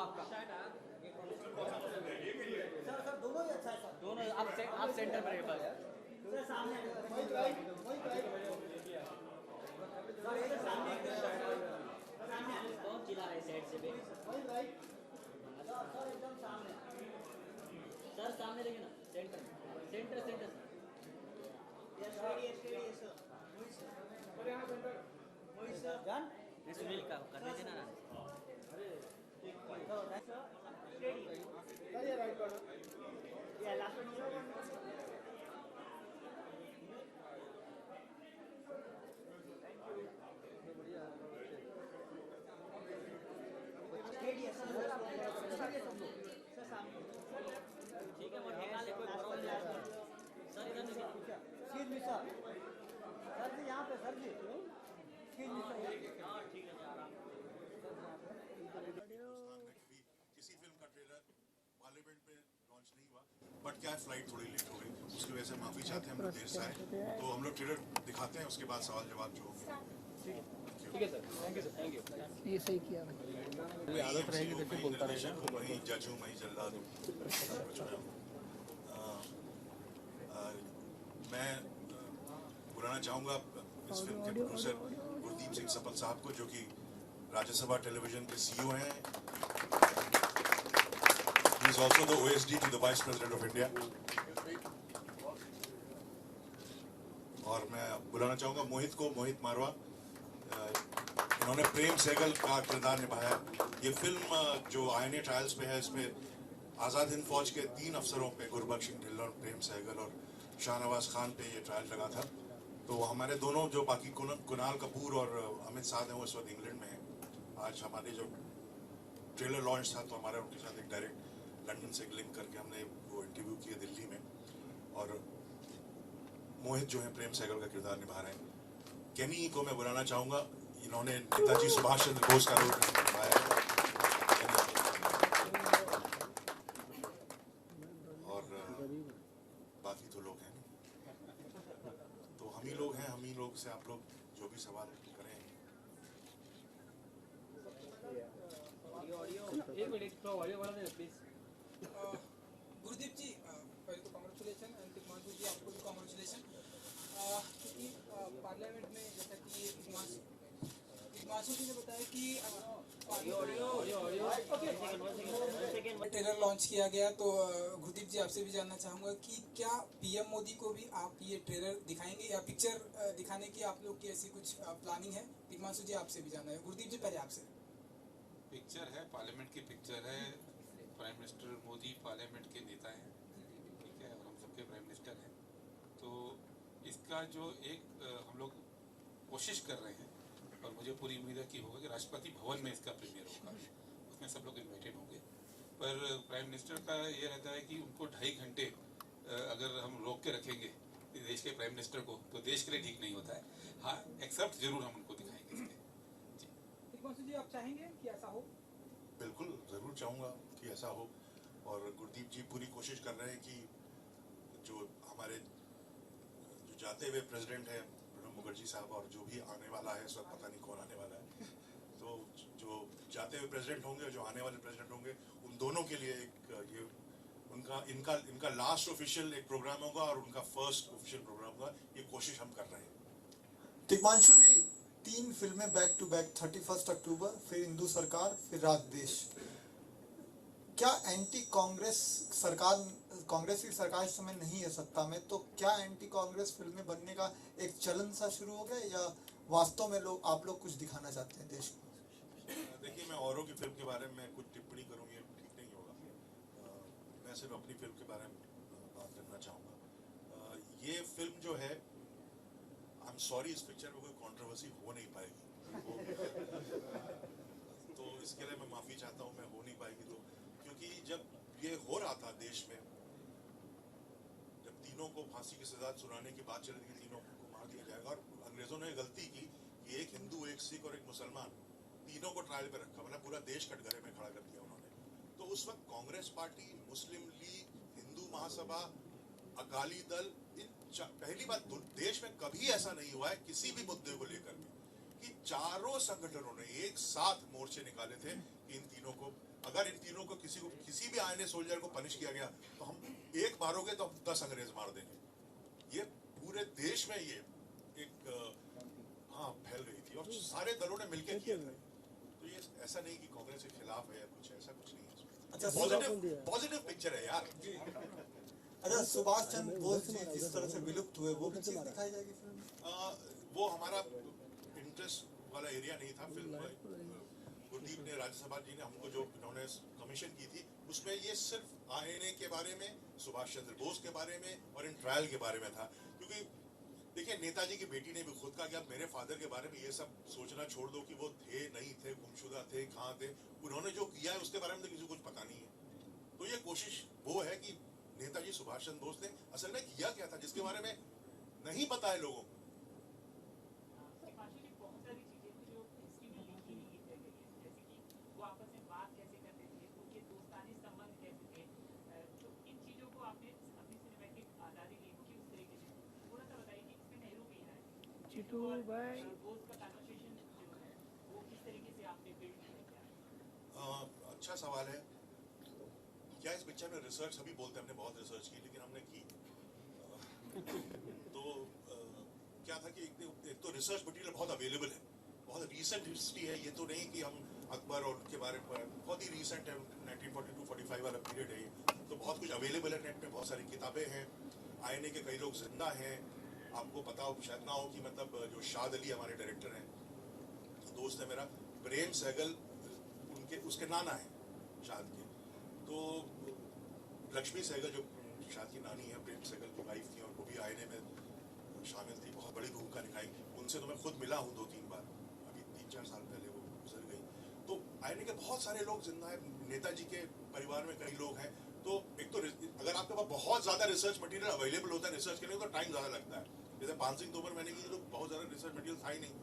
आपका। Sir sir दोनों ही अच्छा है सर। दोनों आप सेंटर पर रहिए बस। सर सामने वही राइट सर इधर सामने कौन चिल्ला रहा है साइड से भी? वही राइट सर एकदम सामने सर सामने देखिए ना, centre centre centre. Yes sir Mohit sir done ये सुनील का करने देना ना। सर ये राइट करो ये लास्ट वन ठीक है, वो निकाले कोई प्रॉब्लम नहीं है। सर इधर देखिए। एक्सक्यूज मी सर सर जी यहाँ पे सर जी एक्सक्यूज मी सर हाँ ठीक है यार आप। किसी फिल्म का ट्रेलर पार्लियामेंट में लॉन्च नहीं हुआ, बट क्या है फ्लाइट थोड़ी लेट हो गई, उसकी वजह से माफी चाहते हैं, हम लोग देर से आए, तो हम लोग ट्रेलर दिखाते हैं, उसके बाद सवाल जवाब जो होंगे। ठीक है sir, thank you sir, thank you. ये सही किया भाई। आदत रहेगी वैसे बोलता रहेगा, वही जज हूँ, वही जल्लाद हूँ। मैं बुलाना चाहूँगा इस फिल्म के प्रोड्यूसर गुरदीप सिंह सपल साहब को, जो कि राज्यसभा टेलीविजन के सीईओ हैं। He is also the OSD to the Vice President of India. और मैं बुलाना चाहूँगा मोहित मारवा। इन्होंने प्रेम सहगल का किरदार निभाया। ये फिल्म जो आईएनए ट्रायल्स पे है, इसमें आज़ाद हिंद फौज के 3 अफसरों पे, गुरबख्श सिंह ढिल्लों, प्रेम सहगल और शाहनवाज खान पे ये ट्रायल लगा था। तो हमारे दोनों जो बाकी कुणाल कपूर और अमित साध हैं, वो इस वक्त इंग्लैंड में हैं। आज हमारे जो ट्रेलर लॉन्च था, तो हमारा उनके साथ एक डायरेक्ट लंदन से लिंक करके हमने वो इंटरव्यू किया दिल्ली में। और मोहित जो है प्रेम सहगल का किरदार निभा रहे हैं। केनी को मैं बुलाना चाहूँगा, इन्होंने नेताजी सुभाष चंद्र बोस का रोल निभाया है। और बाकी तो लोग हैं, तो हम ही लोग हैं, हम ही लोग से आप लोग जो भी सवाल करें। एक मिनट तो ऑडियो वाला दे प्लीज। गुरदीप जी, पहले तो कॉन्ग्रेचुलेशन एंड तिग्मांशु जी आपको भी कॉन्ग्रेचुलेशन, क्योंकि पार्लियामेंट में जैसा कि तिग्मांशु जी ने बताया कि ट्रेलर लॉन्च किया गया, तो गुरदीप जी आपसे भी जानना चाहूँगा कि क्या पीएम मोदी को भी आप ये ट्रेलर दिखाएंगे या पिक्चर दिखाने की आप लोग की ऐसी कुछ प्लानिंग है? तिग्मांशु जी आपसे भी जानना है। गुरदीप जी पहले आपसे। पिक्चर है, पार्लियामेंट की पिक्चर है। प्राइम मिनिस्टर मोदी पार्लियामेंट के नेता हैं, ठीक है, और हम सबके प्राइम मिनिस्टर हैं। तो इसका जो एक हम लोग कोशिश कर रहे हैं, और मुझे पूरी उम्मीद है कि होगा कि राष्ट्रपति भवन में इसका प्रीमियर होगा, उसमें सब लोग इन्वाइटेड होंगे। पर प्राइम मिनिस्टर का ये रहता है कि उनको 2.5 घंटे अगर हम रोक के रखेंगे देश के प्राइम मिनिस्टर को, तो देश के लिए ठीक नहीं होता है। हाँ, एक्सेप्ट जरूर हम उनको दिखाएंगे इसके। तिग्मांशु जी आप चाहेंगे कि ऐसा हो? बिल्कुल ज़रूर चाहूँगा कि ऐसा हो। और गुरदीप जी पूरी कोशिश कर रहे हैं कि जो हमारे जो जाते हुए प्रेसिडेंट हैं प्रणब मुखर्जी साहब, और जो भी आने वाला है, इस वक्त पता नहीं कौन आने वाला है, तो जो जाते हुए प्रेसिडेंट होंगे, जो आने वाले प्रेसिडेंट होंगे, उन दोनों के लिए एक ये इनका लास्ट ऑफिशियल एक प्रोग्राम होगा और उनका फर्स्ट ऑफिशियल प्रोग्राम होगा। ये कोशिश हम कर रहे हैं। तिग्मांशु जी, 3 फिल्में बैक टू बैक, 31 अक्टूबर, फिर हिंदू सरकार, फिर राज देश। क्या एंटी कांग्रेस सरकार, कांग्रेस की सरकार इस समय नहीं है सत्ता में, तो क्या एंटी कांग्रेस फिल्में बनने का एक चलन सा शुरू हो गया, या वास्तव में आप लोग कुछ दिखाना चाहते हैं देश को? देखिए, मैं औरों की फिल्म के बारे में कुछ टिप्पणी करूँ, ये ठीक नहीं होगा। मैं सिर्फ अपनी फिल्म के बारे में बात करना चाहूँगा। ये फिल्म जो है, आई एम सॉरी, इस पिक्चर में कोई कंट्रोवर्सी हो नहीं पाएगी। तो इसके लिए मैं माफ़ी चाहता हूँ, मैं हो नहीं पाएगी। तो क्योंकि जब ये हो रहा था देश में, जब तीनों को फांसी की सजा सुनाने की बात चल रही थी, तीनों को मार दिया जाएगा, और अंग्रेजों ने गलती की कि एक हिंदू, एक सिख और एक मुसलमान, तीनों को ट्रायल पे रखा, मतलब पूरा देश कटघरे में खड़ा कर दिया उन्होंने। तो उस वक्त कांग्रेस पार्टी, मुस्लिम लीग, हिंदू महासभा, अकाली दल, पहली बात देश में कभी ऐसा नहीं हुआ है किसी भी मुद्दे को लेकर के कि चारों संगठनों ने एक साथ मोर्चे निकाले थे कि इन तीनों को, अगर इन तीनों को किसी भी आईएनए सोल्जर को पनिश किया गया तो हम एक मारोगे तो हम 10 अंग्रेज मार देंगे। ये पूरे देश में ये एक हाँ फैल रही थी और सारे दलों ने मिलकर किया था। तो ये ऐसा नहीं कि कांग्रेस के खिलाफ है या कुछ, ऐसा कुछ नहीं है। अच्छा, पॉजिटिव पिक्चर है यार। अच्छा, सुभाष चंद्र बोस जी जिस तरह से विलुप्त हुए वो भी चीज दिखाई जाएगी फिल्म में? वो हमारा इंटरेस्ट वाला एरिया नहीं था फिल्म में। गुरदीप ने, राज्यसभा जी ने हमको जो इन्होंने कमीशन की थी उसमें ये सिर्फ आईएनए के बारे में, सुभाष चंद्र बोस के बारे में और इन ट्रायल के बारे में था। क्योंकि देखिए नेताजी की बेटी ने भी खुद कहा कि अब मेरे फादर के बारे में ये सब सोचना छोड़ दो कि वो थे नहीं थे, गुमशुदा थे, कहाँ थे, उन्होंने जो किया है उसके बारे में तो किसी को कुछ पता नहीं है। तो ये कोशिश वो है कि नेताजी सुभाष चंद्र बोस ने असल में किया क्या था जिसके बारे में नहीं पता है लोगों को। चिटू भाई अच्छा सवाल है। क्या इस पिक्चर में रिसर्च, अभी बोलते हैं हमने बहुत रिसर्च की, लेकिन हमने की तो क्या था कि एक तो रिसर्च मटेरियल बहुत अवेलेबल है, बहुत रीसेंट हिस्ट्री है। ये तो नहीं कि हम अकबर और उनके बारे में, बहुत ही रीसेंट है, 1942-45 वाला पीरियड है ये। तो बहुत कुछ अवेलेबल है नेट में, बहुत सारी किताबें हैं। आईएनए के कई लोग जिंदा हैं। आपको पता हो शायद ना हो कि मतलब जो शाद अली हमारे डायरेक्टर हैं, दोस्त है मेरा, प्रेम सहगल उनके उसके नाना है शाद के। तो लक्ष्मी सहगल जो शाद की नानी है, प्रेम सहगल की वाइफ थी और वो भी आईएनए में शामिल थी, बहुत बड़ी भूमिका निभाई। उनसे तो मैं खुद मिला हूँ 2-3 बार, अभी 3-4 साल पहले वो गुजर गई। तो आईएनए के बहुत सारे लोग जिंदा है, नेताजी के परिवार में कई लोग हैं। तो एक तो अगर आपके पास बहुत ज्यादा रिसर्च मटेरियल अवेलेबल होता है रिसर्च के लिए तो टाइम ज्यादा लगता है। जैसे पान सिंह तोमर मैंने की तो बहुत ज्यादा रिसर्च मटेरियल था ही नहीं,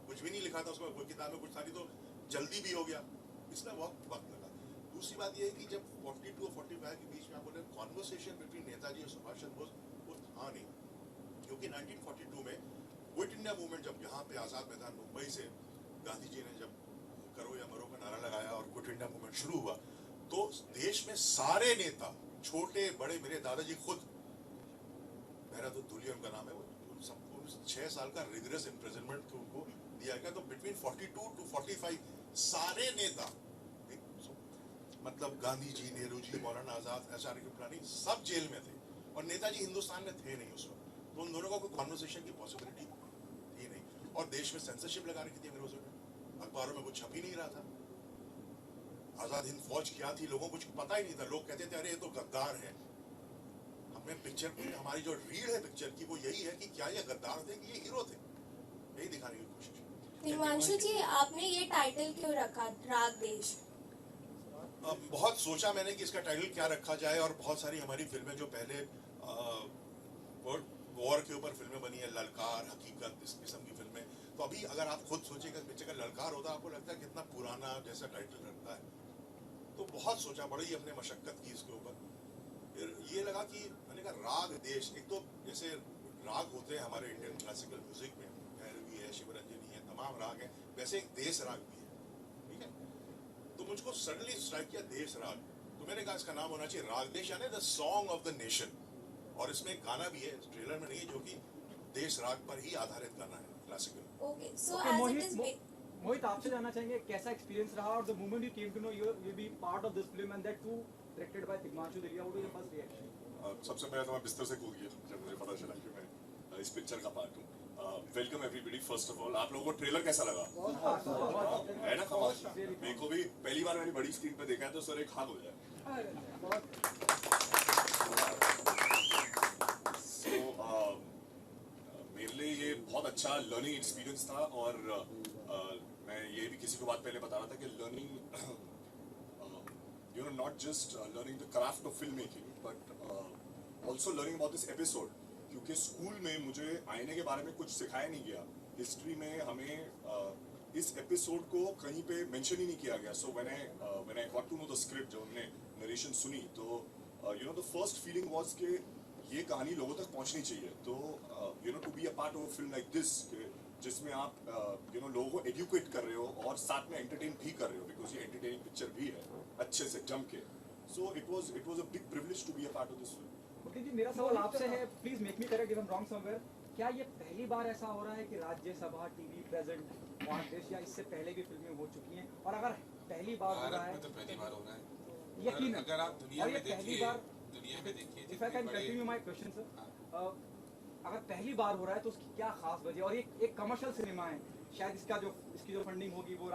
कुछ भी नहीं लिखा था उसमें, कोई किताब में कुछ था नहीं, तो जल्दी भी हो गया, इसमें बहुत वक्त लगा। दूसरी बात यह है कि जब 42 और 45 के बीच में आप बोले कॉन्वर्सेशन बिटवीन नेताजी और सुभाष चंद्र बोस, वो था नहीं। क्योंकि 1942 में क्विट इंडिया मूवमेंट जब यहाँ पे आजाद मैदान मुंबई से गांधी जी ने जब करो या मरो का नारा लगाया और क्विट इंडिया मूवमेंट शुरू हुआ, तो देश में सारे नेता, छोटे बड़े, मेरे दादाजी खुद, मेरा तो दुलिया उनका नाम है, वो सबको 6 साल का रिगरस इम्प्रिजनमेंट उनको दिया गया। तो बिटवीन 42 to 45 सारे नेता, मतलब गांधी जी, नेहरू जी, मौलाना आजाद, एचआर कृपलानी, सब जेल में थे और नेताजी हिंदुस्तान में थे नहीं उस वक्त। तो उन दोनों का कोई कॉन्वर्सेशन की पॉसिबिलिटी थी नहीं। और देश में सेंसरशिप लगा रखी थी अंग्रेजों ने, अखबारों में कुछ छप ही नहीं रहा था। आजाद हिंद फौज क्या थी लोगों को कुछ पता ही नहीं था। लोग कहते थे अरे ये तो गद्दार है। हमें पिक्चर, हमारी जो रीड है पिक्चर की वो यही है कि क्या ये गद्दार थे कि ये हीरो थे, यही दिखाने की कोशिश। हिमांशु जी, आपने ये टाइटल क्यों रखा राग देश? बहुत सोचा मैंने कि इसका टाइटल क्या रखा जाए और बहुत सारी हमारी फिल्में जो पहले वॉर के ऊपर फिल्में बनी है, ललकार, हकीकत, इस किस्म की फिल्में। तो अभी अगर आप खुद सोचेगा पिक्चर का ललकार होता आपको लगता है कितना पुराना जैसा टाइटल रखता है। तो बहुत सोचा, बड़ी हमने मशक्कत की इसके ऊपर। फिर ये लगा कि मैंने कहा राग देश, एक तो जैसे राग होते हैं हमारे इंडियन क्लासिकल म्यूजिक में, भैरवी है, शिवरंजनी है, तमाम राग हैं, वैसे एक देश राग भी है, ठीक है। तो मुझको सडनली स्ट्राइक किया देश राग, तो मैंने कहा इसका नाम होना चाहिए राग देश, यानी the song of the nation. और इसमें एक गाना भी है, ट्रेलर में नहीं, जो कि देश राग पर ही आधारित गाना है, classical. Okay, so as it is Mohit, आपसे जानना चाहेंगे कैसा एक्सपीरियंस रहा और the moment you came to know you will be part of this film and that too directed by Himanshu Dalia, what was your first reaction? सबसे पहले तो मैं बिस्तर से कूद गया जब मुझे पता चला कि मैं इस पिक्चर का पार्ट हूँ। Welcome everybody. First of all आप लोगों को ट्रेलर कैसा लगा? है ना कमाल? मेरे को भी पहली बार मैंने बड़ी स्क्रीन पे देखा है तो सर एक हाथ हो जाए। मेरे लिए ये बहुत अच्छा लर्निंग एक्सपीरियंस था और मैं ये भी किसी को बात पहले बता रहा था कि learning you know not just learning the craft of filmmaking but also learning about this episode, क्योंकि स्कूल में मुझे आईने के बारे में कुछ सिखाया नहीं गया। हिस्ट्री में हमें इस एपिसोड को कहीं पे मेंशन ही नहीं किया गया। So when I got to know the script, जब हमने नरेशन सुनी तो you know the first feeling was कि ये कहानी लोगों तक पहुंचनी चाहिए। तो you know to be a part of a film like this, जिसमें आप लोगों को एजुकेट कर रहे हो और साथ में एंटरटेन भी कर रहे हो, बिकॉज ये एंटरटेनिंग पिक्चर भी है अच्छे से जम के. So it was a big privilege to be a part of this film. Okay ji, मेरा सवाल आपसे है, please make me correct if I am wrong somewhere. क्या ये पहली बार ऐसा हो रहा है कि Rajya Sabha TV present on this, या इससे पहले भी फिल्में हो चुकी हैं? और अगर पहली बार हो रहा भारत है में तो पहली बार हो रहा है. यकीन अगर आप दुनिया और ये में पहली देखिए, बार, दुनिया में देखिए if I can continue my question sir, अगर पहली बार हो रहा है तो उसकी क्या खास वजह? और एक कमर्शियल सिनेमा है, शायद इसकी जो फंडिंग होगी वो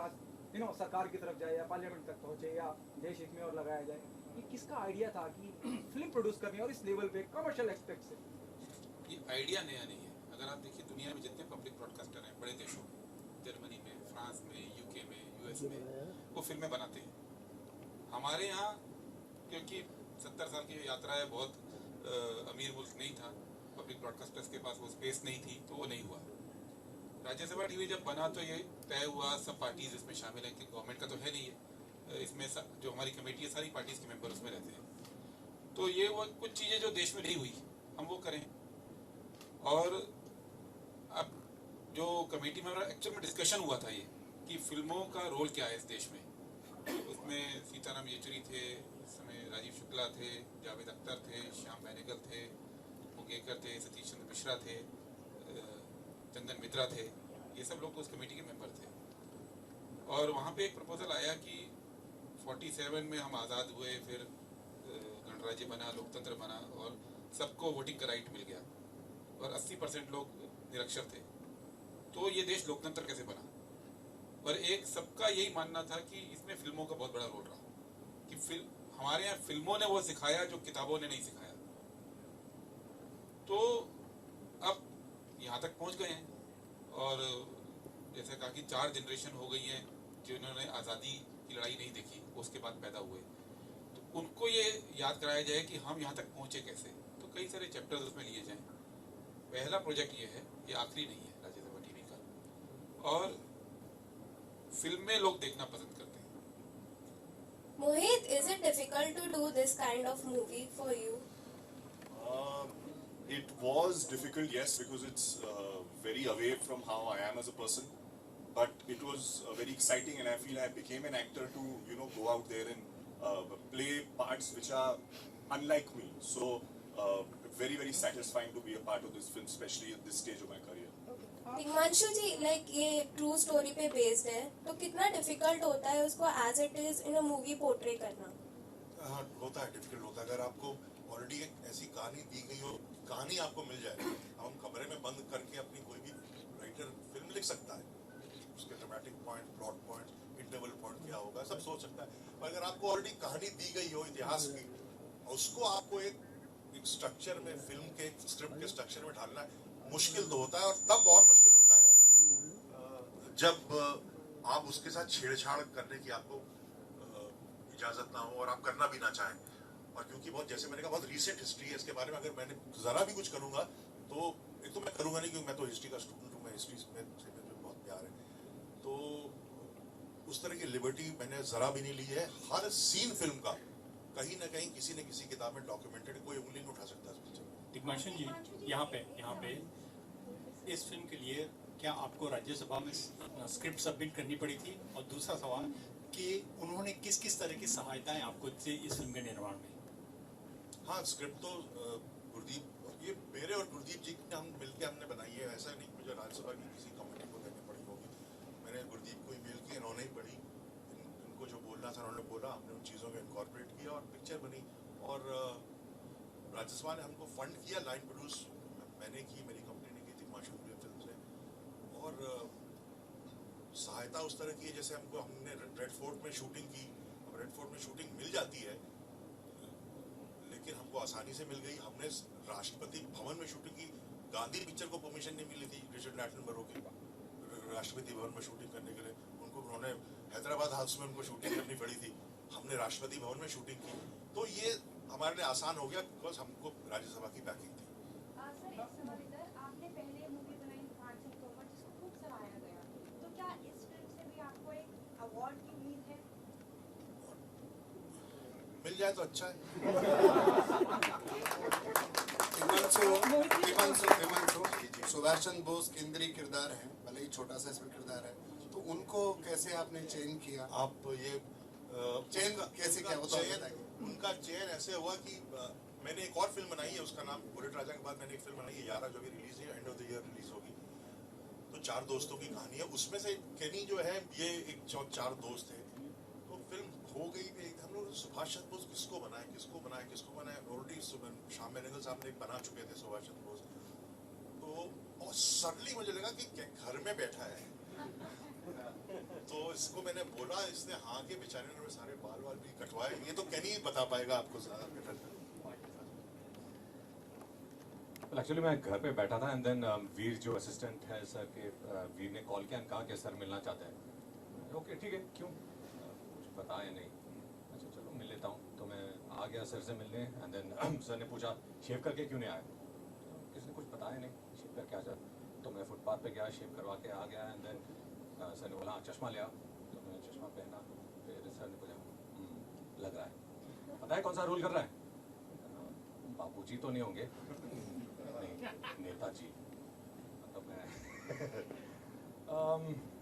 सरकार की तरफ जाए या पार्लियामेंट तक पहुंचे या देश हित में और लगाया जाए. ये किसका आइडिया था कि फिल्म प्रोड्यूस करनी है और इस लेवल पे कमर्शियल एस्पेक्ट से? ये आइडिया नया नहीं है. अगर आप देखिए दुनिया में जितने पब्लिक ब्रॉडकास्टर हैं बड़े देशों में, जर्मनी में, फ्रांस में, यूके में, यूएस में, वो फिल्में बनाते हैं. हमारे यहाँ क्योंकि 70 साल की यात्रा है, बहुत अमीर मुल्क नहीं था, पब्लिक ब्रॉडकास्टर्स के पास वो स्पेस नहीं थी, तो वो नहीं हुआ. राज्यसभा टीवी जब बना तो ये तय हुआ, सब पार्टीज इसमें शामिल हैं कि गवर्नमेंट का तो है नहीं है, इसमें जो हमारी कमेटी है सारी पार्टीज के मेंबर उसमें रहते हैं. तो ये वो कुछ चीज़ें जो देश में नहीं हुई हम वो करें. और अब जो कमेटी में एक्चुअल में डिस्कशन हुआ था ये कि फिल्मों का रोल क्या है इस देश में. उसमें सीताराम येचुरी थे, उस समय राजीव शुक्ला थे, जावेद अख्तर थे, श्याम बेनेगल थे, मुंगेकर थे, सतीश चंद्र मिश्रा थे, चंदन मित्रा थे, ये सब लोग उस कमेटी के मेंबर थे. और वहाँ पे एक प्रपोजल आया कि 47 में हम आज़ाद हुए, फिर गणराज्य बना, लोकतंत्र बना और सबको वोटिंग का राइट मिल गया और 80% लोग निरक्षर थे, तो ये देश लोकतंत्र कैसे बना? और एक सबका यही मानना था कि इसमें फिल्मों का बहुत बड़ा रोल रहा कि हमारे यहाँ फिल्मों ने वो सिखाया जो किताबों ने नहीं सिखाया. तो अब यहाँ तक पहुँच गए हैं और जैसे कहा कि 4 जनरेशन हो गई हैं जिन्होंने आज़ादी की लड़ाई नहीं देखी, उसके बाद पैदा हुए, तो उनको ये याद कराया जाए कि हम यहाँ तक पहुँचे कैसे. तो कई सारे चैप्टर्स उसमें लिए जाएं. पहला प्रोजेक्ट ये है, ये आखिरी नहीं है राज्यसभा टीवी का, और फिल्में लोग देखना पसंद करते हैं. Mohit, is it difficult to do this kind of movie for you? It was difficult, yes, because it's very away from how I am as a person. But it was very exciting, and I feel I became an actor to, go out there and play parts which are unlike me. So, very, very satisfying to be a part of this film, especially at this stage of my career. Himanshu ji, like ये true story पे based है, तो कितना difficult होता है उसको as it is in a movie portray करना? होता है, डिफिकल्ट होता है. अगर आपको ऑलरेडी एक ऐसी कहानी दी गई हो, कहानी आपको मिल जाए, हम कमरे में बंद करके अपनी कोई भी राइटर फिल्म लिख सकता है. उसके dramatic point, plot point, interval point क्या होगा, सब सोच सकता है. पर अगर आपको ऑलरेडी कहानी दी गई हो इतिहास की, उसको आपको एक स्ट्रक्चर में, फिल्म के स्क्रिप्ट के स्ट्रक्चर में ढालना है, मुश्किल तो होता है. और तब और मुश्किल होता है जब आप उसके साथ छेड़छाड़ करने की आपको इजाजत ना हो और आप करना भी ना चाहें. और क्योंकि बहुत, जैसे मैंने कहा, बहुत रीसेंट हिस्ट्री है, इसके बारे में अगर मैंने जरा भी कुछ करूंगा तो एक तो मैं करूंगा नहीं, क्योंकि मैं तो हिस्ट्री का स्टूडेंट हूँ, मैं हिस्ट्री में बहुत प्यार है. तो उस तरह की लिबर्टी मैंने जरा भी नहीं ली है. हर सीन फिल्म का कहीं ना कहीं किसी न किसी किताब में डॉक्यूमेंटेड, कोई उंगली नहीं उठा सकता. दिग्मांशु जी, यहाँ पे इस फिल्म के लिए क्या आपको राज्यसभा में स्क्रिप्ट सबमिट करनी पड़ी थी? और दूसरा सवाल कि उन्होंने किस किस तरह की सहायताएं आपको दी इस फिल्म के निर्माण में? हाँ, स्क्रिप्ट तो गुरदीप, ये मेरे और गुरदीप जी हम मिलके हमने बनाई है. ऐसा नहीं मुझे राज्यसभा की किसी कमेटी को देनी पड़ी होगी. मैंने गुरदीप को ईमेल की, इन्होंने ही पढ़ी, इनको जो बोलना था उन्होंने बोला, हमने उन चीज़ों को इनकॉर्पोरेट किया और पिक्चर बनी. और राज्यसभा ने हमको फंड किया, लाइन प्रोड्यूस मैंने की, मेरी कंपनी ने की थी, हिमांशु फिल्म से. और सहायता उस तरह की है जैसे हमने रेड फोर्ट में शूटिंग की. अब रेड फोर्ट में शूटिंग मिल जाती है, लेकिन हमको आसानी से मिल गई. हमने राष्ट्रपति भवन में शूटिंग की. गांधी पिक्चर को परमिशन नहीं मिली थी रिचर्ड एटनबरो के राष्ट्रपति भवन में शूटिंग करने के लिए. उन्होंने हैदराबाद हाउस में उनको शूटिंग करनी पड़ी थी. हमने राष्ट्रपति भवन में शूटिंग की. तो ये हमारे लिए आसान हो गया बिकॉज हमको राज्यसभा की बैकिंग थी. आपने पहले मूवी बनाई हिमांशु तोमर, जिसको खूब सराहा गया, तो क्या इस फिल्म से भी आपको एक अवार्ड की उम्मीद है? मिल जाए तो अच्छा है. सुभाष चंद्र बोस केंद्रीय किरदार है, भले ही छोटा सा इसमें किरदार है, तो उनको कैसे आपने चयन किया? आप ये चयन कैसे किया वो तो बताइए। उनका चयन ऐसे हुआ कि मैंने एक और फिल्म बनाई है, उसका नाम बुलेट राजा के बाद मैंने एक फिल्म बनाई है यारा, जो भी रिलीज है, end of the year release होगी। तो 4 दोस्तों की कहानी है, उसमें से केनी जो है ये एक 4 दोस्त है। तो फिल्म हो गई, हम लोग सुभाष चंद्र बोस किसको बनाए ऑलरेडी श्याम बेनेगल साहब ने बना चुके थे सुभाष चंद्र बोस। तो और सडनली मुझे लगा कि घर में बैठा है, तो इसको मैंने बोला, इसने हाँ के, बेचारे ने सारे बाल भी कटवाए। ये तो केनी बता पाएगा आपको ज्यादा बेटर। एक्चुअली मैं घर पे बैठा था एंड देन वीर जो असिस्टेंट है सर के, वीर ने कॉल किया और कहा कि सर मिलना चाहते हैं। ओके ठीक है, क्यों, कुछ बताया नहीं, अच्छा चलो मिल लेता हूँ। तो मैं आ गया सर से मिलने एंड देन सर ने पूछा शेव करके क्यों नहीं आया, तो किसी ने कुछ बताया नहीं, शेव करके आ जा। तो मैं फुटपाथ पे गया, शेव करवा के आ गया एंड देन सर ने बोला चश्मा ले आओ, तो मैंने चश्मा पहना। फिर सर ने पूछा लग रहा है, पता है कौन सा रोल कर रहा है? बाबूजी तो नहीं होंगे, नेताजी। मतलब मैं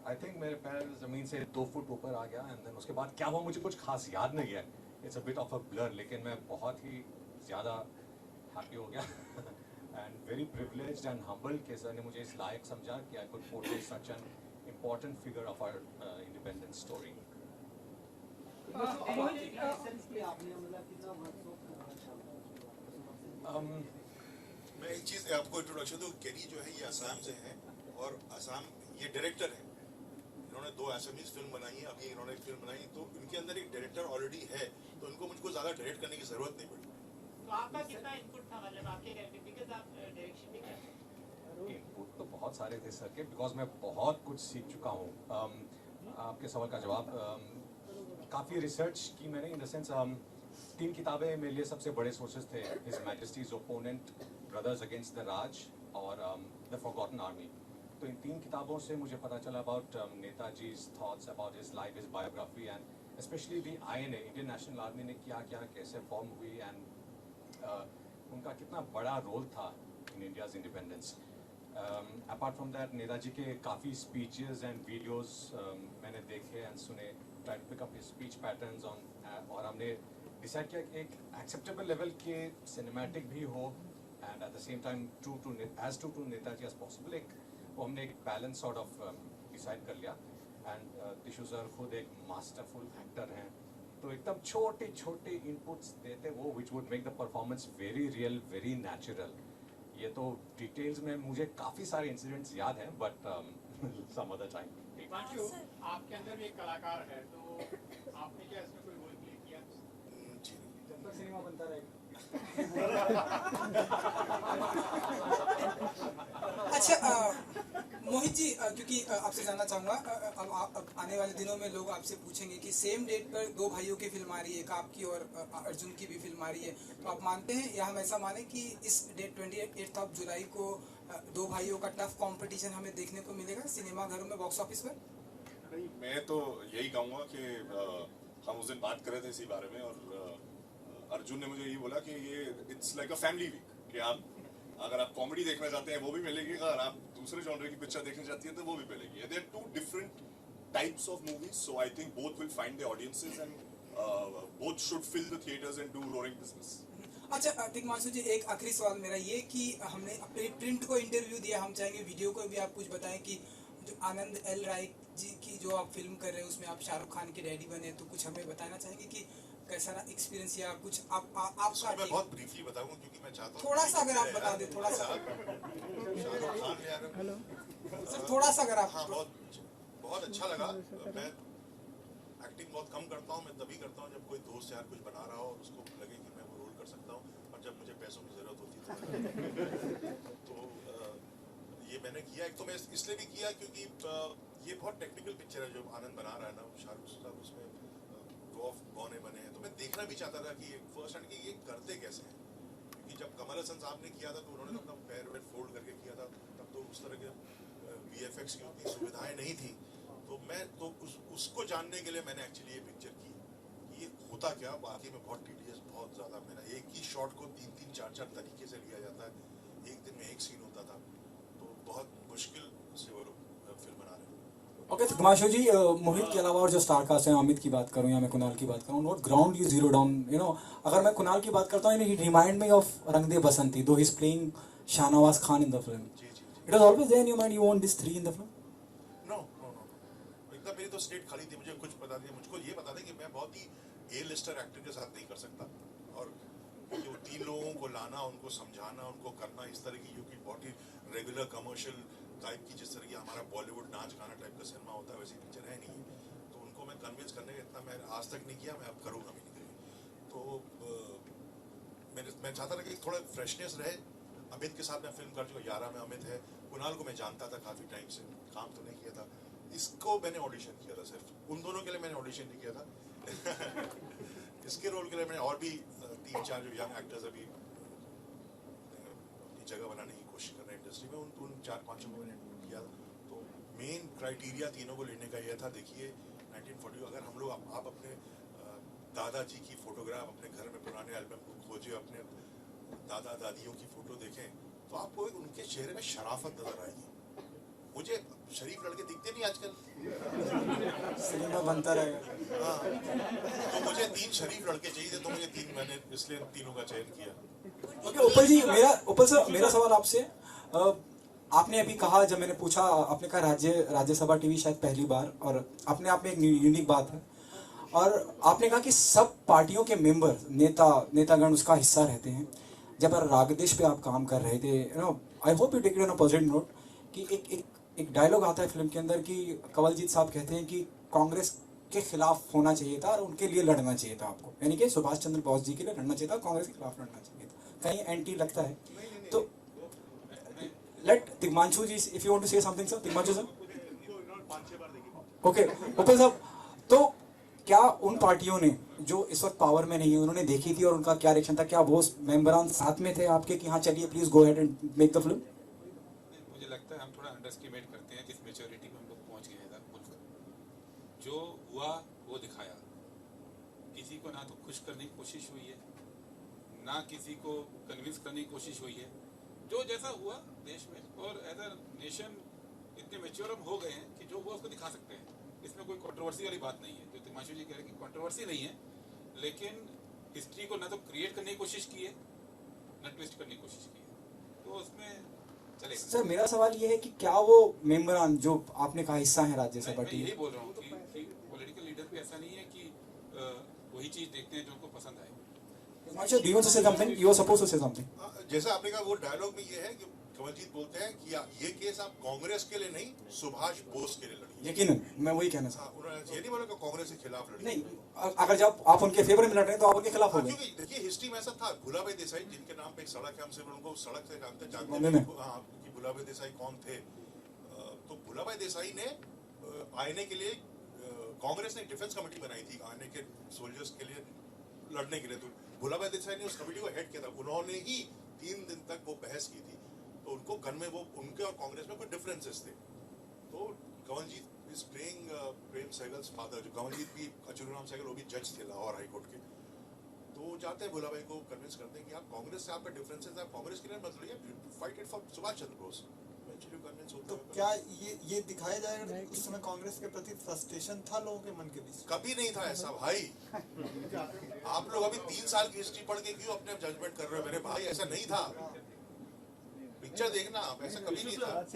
आई थिंक मेरे पैर ज़मीन से 2 फुट ऊपर आ गया एंड देन उसके बाद क्या हुआ मुझे कुछ खास याद नहीं है, it's a bit of a blur, लेकिन मैं बहुत ही ज़्यादा हैप्पी हो गया and very privileged and humble कि सर ने मुझे इस लायक समझा कि I could portray such an important figure of our independence story. मैं एक चीज आपको इंट्रोडक्शन दूं, केनी जो है ये असम से हैं और असम ये डायरेक्टर हैं। इन्होंने 2 असमीज फिल्म बनाई है, अभी इन्होंने एक फिल्म बनाई, तो इनके अंदर एक डायरेक्टर ऑलरेडी है, तो इनको मुझको ज्यादा डायरेक्ट करने की जरूरत नहीं पड़ी। तो आपका कितना इनपुट था, मतलब आपके कैरेक्टर, बिकॉज़ आप डायरेक्शन भी करते हैं? इनपुट तो बहुत सारे थे सर के, बिकॉज मैं बहुत कुछ सीख चुका हूँ। आपके सवाल का जवाब, काफ़ी रिसर्च की मैंने, इन द सेंस 3 किताबें मेरे लिए सबसे बड़े सोर्सेज थे, his majesty's opponent, brothers against the Raj और द फॉरगॉटन आर्मी। तो इन 3 किताबों से मुझे पता चला about Netaji's thoughts about his life, his biography and specially the INA, Indian National Army ने क्या क्या कैसे फॉर्म हुई एंड उनका कितना बड़ा रोल था in India's independence. Apart from that Netaji के काफ़ी स्पीचेस एंड वीडियोस मैंने देखे एंड सुने, try to pick up his speech patterns on, और हमने डिसाइड किया कि एक एक्सेप्टेबल लेवल के सिनेमैटिक भी हो and at the same time true to Netaji as possible, एक वो हमने एक बैलेंस सॉर्ट ऑफ डिसाइड कर लिया। एंड टिशू सर खुद एक मास्टरफुल एक्टर हैं, तो एकदम छोटे छोटे इनपुट्स देते वो which would make the performance very real, very natural. ये तो डिटेल्स में मुझे काफ़ी सारे इंसिडेंट्स याद हैं, but some other time. Himanshu, आपके अंदर भी एक कलाकार है, तो आपने क्या इसमें कोई रोल प्ले किया? जब तक सिनेमा बनता रहेगा। अच्छा मोहित जी, क्योंकि आपसे जानना चाहूँगा, अब आने वाले दिनों में लोग आपसे पूछेंगे कि सेम डेट पर 2 भाइयों की फिल्म आ रही है, एक आपकी और अर्जुन की भी फिल्म आ रही है, तो आप मानते हैं या हम ऐसा माने कि इस डेट 28 जुलाई को 2 भाइयों का टफ कंपटीशन हमें देखने को मिलेगा सिनेमा घरों में, बॉक्स ऑफिस पर? नहीं, मैं तो यही कहूँगा कि हम उस दिन बात कर रहे थे इसी बारे में, और अर्जुन ने मुझे ये बोला कि ये it's like a family week, कि आप अगर आप कॉमेडी देखना चाहते हैं वो भी मिलेगी, अगर आप दूसरे जॉनर की पिक्चर देखना चाहती हैं तो वो भी मिलेगी। There are 2 different types of movies, so I think both will find the audiences and both should fill the theatres and do roaring business. अच्छा तिग्मांशु जी, एक आखिरी सवाल मेरा ये कि हमने अपने प्रिंट को इंटरव्यू दिया, हम चाहेंगे वीडियो को भी आप कुछ बताएं कि जो आनंद एल राय जी की जो आप फिल्म कर रहे हैं उसमें आप शाहरुख खान के डैडी बने, तो कुछ हमें बताना चाहेंगे कि कैसा रहा एक्सपीरियंस या कुछ आपका? मैं बहुत ब्रीफली बताऊंगा क्योंकि मैं चाहता हूं थोड़ा सा अगर आप बता दें, थोड़ा सा शाहरुख खान यार, हेलो सर, थोड़ा सा अगर आप। हाँ, बहुत अच्छा लगा। मैं एक्टिंग बहुत कम करता हूँ, मैं तभी करता हूँ जब कोई दोस्त यार कुछ बना रहा हो और उसको लगे कि मैं वो रोल कर सकता हूँ, और जब मुझे पैसों की जरूरत होती है तो ये मैंने किया। एक तो मैं इसलिए भी किया क्योंकि ये बहुत टेक्निकल पिक्चर है जो आनंद बना रहा है ना, शाहरुख साहब उसमें गौने बने हैं, तो मैं देखना भी चाहता था कि फर्स्ट हैंड कि ये करते कैसे हैं, क्योंकि जब कमल हसन साहब ने किया था तो उन्होंने अपना पैर वैर फोल्ड करके किया था, तब तो उस तरह के VFX की उतनी सुविधाएं नहीं थी, तो मैं तो उसको जानने के लिए मैंने एक्चुअली ये पिक्चर की कि ये होता क्या, बाकी में बहुत टीडियस, बहुत ज़्यादा, मेरा एक ही शॉट को 3-3, 4-4 तरीके से लिया जाता है, एक दिन में एक सीन होता था, तो बहुत मुश्किल से वो लोग फिल्म बना रहे हैं। ओके तिग्मांशु जी, मोहित के अलावा और जो स्टार कास्ट है, अमित की बात करूं या मैं कुणाल की बात करूं, what ground you zero down, you know, अगर मैं कुणाल की बात करता हूं, ही रिमाइंड मी ऑफ रंग De Basanti, though he is playing Shahnawaz Khan in the film. It was always there in your mind you want this three in the film? No no no, एकदम मेरी तो स्टेट खाली थी. मुझे कुछ पता नहीं, मुझको ये पता था कि मैं बहुत ही ए लिस्टर एक्टर के साथ नहीं कर सकता, और जो 3 लोगों को लाना, उनको समझाना, उनको करना इस तरह की, क्योंकि बहुत ही रेगुलर कमर्शियल टाइप की, जिस तरह की हमारा बॉलीवुड नाच गाना टाइप का सिनेमा होता है, वैसी पिक्चर है नहीं. तो उनको मैं कन्विंस करने का इतना मैं आज तक नहीं किया, मैं अब करूँगा भी नहीं. तो मैं चाहता था कि थोड़ा फ्रेशनेस रहे. अमित के साथ मैं फिल्म कर चुका, 11 में अमित है. कुणाल को मैं जानता था काफ़ी टाइम से, काम तो नहीं किया था. इसको मैंने ऑडिशन किया था, सिर्फ उन दोनों के लिए मैंने ऑडिशन नहीं किया था. इसके रोल के लिए मैंने और भी 3-4 जो यंग एक्टर्स अभी अपनी जगह बनाने की कोशिश कर रहे हैं इंडस्ट्री में, उन 4-5 को मैंने किया. तो मेन क्राइटेरिया तीनों को लेने का यह था. देखिए 1940, अगर हम लोग आप अपने दादाजी की फोटोग्राफ अपने घर में पुराने एल्बम को खोजे, अपने दादा दादियों की फोटो देखें, तो आपको उनके चेहरे में शराफत नजर आएगी. मुझे शरीफ लड़के दिखते नहीं आजकल, सिनेमा बनता रहेगा. हाँ, तो मुझे 3 शरीफ लड़के चाहिए थे, तो मुझे 3, मैंने इसलिए तीनों का चयन किया. ओके उपल जी, मेरा सवाल आपसे, आपने अभी कहा, जब मैंने पूछा, आपने कहा राज्यसभा टीवी शायद पहली बार, और अपने आप में एक यूनिक बात है, और आपने कहा कि सब पार्टियों के मेंबर, नेतागण उसका हिस्सा रहते हैं. जब रागदेश पे आप काम कर रहे थे, you know, I hope you take it on a positive note, कि एक डायलॉग आता है फिल्म के अंदर कि कंवलजीत साहब कहते हैं कि कांग्रेस के खिलाफ होना चाहिए था और उनके लिए लड़ना चाहिए था आपको, यानी कि सुभाष चंद्र बोस जी के लिए लड़ना चाहिए था, कांग्रेस के खिलाफ लड़ना चाहिए था. कहीं एंटी लगता है? तो let Tigmanshu ji, if you want to say something sir. Tigmanshu sir. Okay Uppal sahab, तो क्या उन पार्टियों ने जो इस वक्त पावर में नहीं है, उन्होंने देखी थी और उनका क्या रिएक्शन था? क्या वो मेंबरान साथ में थे आपके कि हाँ चलिए please go ahead and make the film? मुझे लगता है हम थोड़ा अंडरएस्टिमेट करते हैं जिस मैच्योरिटी में हम लोग पहुंच गए हैं मुल्क. जो हुआ वो दिखाया. किसी को ना तो खुश करने की कोशिश हुई है, ना किसी को कन्विंस करने की कोशिश हुई है. जो जैसा हुआ देश में, और एज अ नेशन इतने मैच्योर हम हो गए हैं कि जो हुआ उसको दिखा सकते हैं. इसमें कोई कंट्रोवर्सी वाली बात नहीं है. जो तिग्मांशु जी कह रहे हैं कि कंट्रोवर्सी नहीं है, लेकिन हिस्ट्री को ना तो क्रिएट करने की कोशिश की है, ना ट्विस्ट करने की कोशिश की है. तो उसमें चलेगा. सर मेरा सवाल ये है कि क्या वो मेंबरान जो आपने कहा हिस्सा है राज्यसभा टीवी, मैं यही बोल रहा हूँ कि पॉलिटिकल लीडर भी ऐसा नहीं है कि वही चीज देखते हैं जो उनको पसंद आए. अच्छा, do you want to say something? You were supposed to say something. जैसा आपने कहा, वो डायलॉग में ये है कि कंवलजीत बोलते हैं कि ये केस आप कांग्रेस के लिए नहीं, सुभाष बोस के लिए लड़िए. यकीनन मैं वही कहना चाहता हूं. उन्होंने ये नहीं बोला कि कांग्रेस के खिलाफ लड़िए. नहीं, अगर जब आप उनके फेवर में लड़ रहे हैं तो आप उनके खिलाफ हो गए. क्योंकि देखिए हिस्ट्री में ऐसा था. भुलाभाई देसाई, जिनके नाम पे एक सड़क है, हम सिर्फ उनको सड़क से जानते हैं. हाँ, कि भुलाभाई देसाई कौन थे. तो भुलाभाई देसाई ने आईने के लिए, कांग्रेस ने डिफेंस कमेटी बनाई थी आईने के सोल्जर्स के लिए लड़ने के लिए. तो भुलाभाई देसाई ने उस कमेटी को हेड किया था. उन्होंने ही 3 दिन तक वो बहस की थी. तो उनको घर में वो, उनके और कांग्रेस में कोई डिफरेंसेस थे. तो Kanwaljeet is playing Prem Sehgal's father. जो कंवलजीत भी, अच्युतराम सहगल, वो भी जज थे लाहौर हाई कोर्ट के. तो वो जाते हैं भुलाभाई को कन्विंस करते हैं कि आप कांग्रेस से, आपका डिफरेंसेस है, आप कांग्रेस के लिए मत लड़िए, fight it for Subhash Chandra Bose. तो क्या ये दिखाया जाएगा उस समय कांग्रेस के प्रति फ्रस्ट्रेशन था लोगों के मन के बीच? कभी नहीं था ऐसा भाई. आप लोग अभी 3 साल की हिस्ट्री पढ़ के क्यों अपने जजमेंट कर रहे हो मेरे भाई? ऐसा नहीं था. पिक्चर देखना आप, ऐसा कभी नहीं था. एक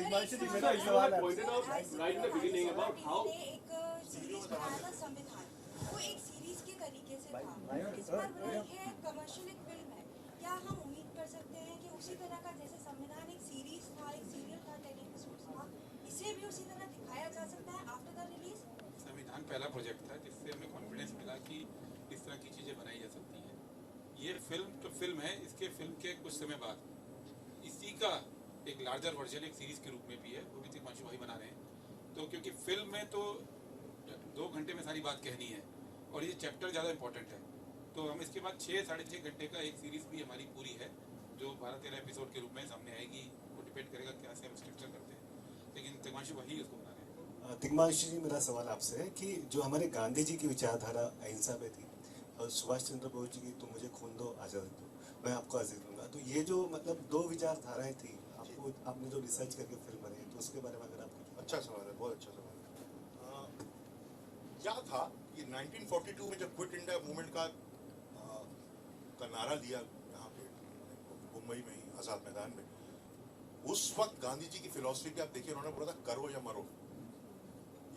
सीरीज बनाया था संविधान, वो एक सीरीज के तरीके से था. इस बार बनाई है कमर्शियल एक फिल्म है. क्या हम उम्मीद कर सकते हैं कि उसी तरह का, जैसे संविधान एक सीरीज था, एक सीरियल था, 10 एपिसोड्स था, इसे भी उसी तरह दिखाया जा सकता है आफ्टर द रिलीज? संविधान पहला प्रोजेक्ट था जिससे हमें कॉन्फिडेंस मिला कि इस तरह की चीजें बनाई जा सकती हैं. ये फिल्म तो फिल्म है, इसके फिल्म के कुछ समय बाद इसी का एक लार्जर वर्जन एक सीरीज के रूप में भी है, वो भी तिग्मांशु भाई बना रहे हैं. तो क्योंकि फिल्म में तो 2 घंटे में सारी बात कहनी है, और ये चैप्टर ज़्यादा इंपॉर्टेंट है. तो हम इसके बाद 6-6.5 घंटे का एक सीरीज भी हमारी पूरी है, जो 12-13 एपिसोड के रूप में सामने आएगी. वो डिपेंड करेगा कैसे हम स्ट्रक्चर करते हैं, लेकिन तिग्मांशु वही उसको बना रहे हैं. तिग्मांशु जी, मेरा सवाल आपसे है कि जो हमारे गांधी जी की विचारधारा अहिंसा पे थी, और सुभाष चंद्र बोस जी की तुम मुझे खून दो आज़ादी दो, मैं आपको आज़ादी दूंगा, तो ये जो मतलब 2 विचारधाराएं थी, आपको खुद आपने जो रिसर्च करके फिल्म बनाई तो उसके बारे में अगर आप अच्छा सवाल है, बहुत अच्छा सवाल है। क्या था कि 1942 में जब क्विट इंडिया मूवमेंट का नारा लिया यहाँ पे मुंबई में ही आज़ाद मैदान में, उस वक्त गांधी जी की फिलॉसफी भी आप देखिए, उन्होंने बोला था करो या मरो।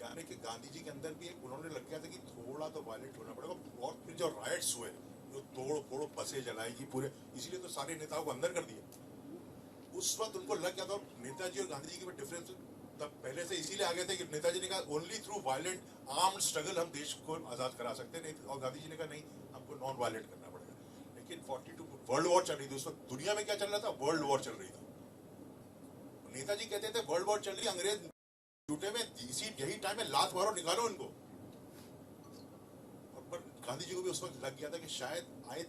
यानी कि गांधी जी के अंदर भी एक उन्होंने लग गया था कि थोड़ा तो वायलेंट होना पड़ेगा। और फिर जो राइट्स हुए, जो तोड़ फोड़ बसें जलाएगी पूरे, इसीलिए तो सारे नेताओं को अंदर कर दिया। उस वक्त उनको लग गया था। नेताजी और गांधी जी के डिफरेंस तब पहले से इसीलिए आ गए थे कि नेताजी ने कहा only through violent armed struggle हम देश को आजाद करा सकते हैं, और गांधी जी ने कहा नहीं, हमको नॉन वायलेंट करना पड़ेगा। लेकिन 42 वर्ल्ड वॉर चल रही थी उस वक्त, दुनिया में क्या चल रहा था, वर्ल्ड वॉर चल रही थी। नेताजी कहते थे वर्ल्ड वॉर चल रही है, अंग्रेज झूठे में, इसी यही टाइम में लात मारो, निकालो इनको। और पर गांधी जी को भी उस वक्त लग गया था कि शायद आए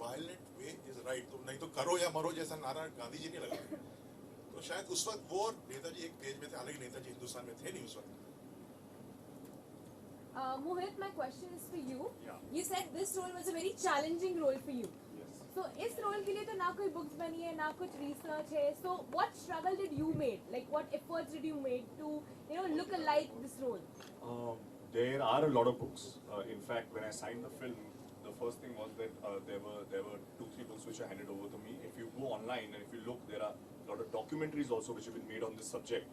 वायलेंट वे इज राइट, तो नहीं तो करो या मरो जैसा नारा गांधी जी ने लगाया। तो शायद उस वक्त वो नेताजी एक पेज में थे, हालांकि नेताजी हिंदुस्तान में थे नहीं उस वक्त। Mohit, my question is for you. Yeah. You said this role was a very challenging role for you. Yes. So इस role के लिए तो ना कोई books बनी है, ना कुछ research है. So what struggle did you make? Like what efforts did you make to, look alike this role? There are a lot of books. In fact, when I signed the film, the first thing was that there were 2-3 books which are handed over to me. If you go online and if you look, there are a lot of documentaries also which have been made on this subject.